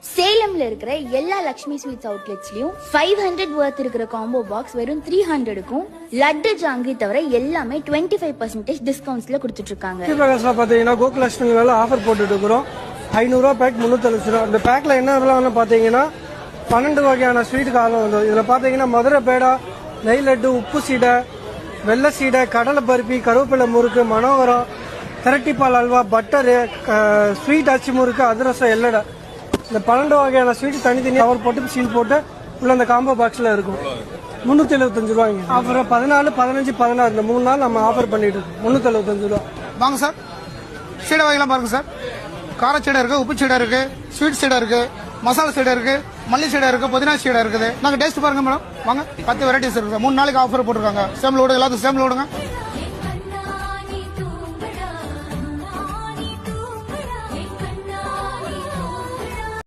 சேலம்ல இருக்கிற எல்லா லக்ஷ்மி ஸ்வீட்ஸ் அவுட்லெட்ஸ்லயும் 500 வர்த் இருக்கிற காம்போ பாக்ஸ் வெறும் 300க்கும் லட்டு ஜாங்கி தவிர எல்லாமே 25% டிஸ்கவுண்ட்ஸ்ல கொடுத்துட்டு இருக்காங்க. பிரகாஷ்ல பாத்தீங்கன்னா கோகுலட்சுமி வேலை ஆஃபர் போட்டுட்டு இருக்கிறோம். 500 ரூபா பேக் 360 ரூபா. இந்த பேக்ல என்ன பாத்தீங்கன்னா 12 வகையான ஸ்வீட் காலம் வந்து இதுல பாத்தீங்கன்னா மதுரை பேடா, நெய் லட்டு, உப்பு சீடை, வெள்ளை சீடை, கடலை பருப்பி, கருவேப்பிலை முறுக்கு, மனோகரம், திரட்டிப்பால் அல்வா, பட்டரு, ஸ்வீட் அச்சு முறுக்கு, அதிரசம், எல்லடை. இந்த 12 வகையான ஸ்வீட் தனித்தனி கவர் போட்டு சீல் போட்டு உள்ள அந்த காம்போ பாக்ஸ்ல இருக்கும். 375 ரூபாய்ங்க. ஆஃபர் 14, 15, 16 இந்த 3 நாள் நம்ம ஆஃபர் பண்ணிட்டு இருக்கோம். 375 ரூபா. வாங்க சார், சீடை வகையெல்லாம் பாருங்க சார். கார சீடை இருக்கு, உப்பு சீடை இருக்கு, ஸ்வீட் சீடை இருக்கு, மசாலா சீடை இருக்கு, மல்லி சீடை இருக்கு, புதினா சீடை இருக்குது. நாங்க டேஸ்ட் பாருங்க மேடம். வாங்க, 10 வெரைட்டிஸ் இருக்கு. 3 நாளைக்கு ஆஃபர் போட்டுருக்காங்க. சேம் லோடு எல்லாத்துக்கும் சேம் லோடுங்க.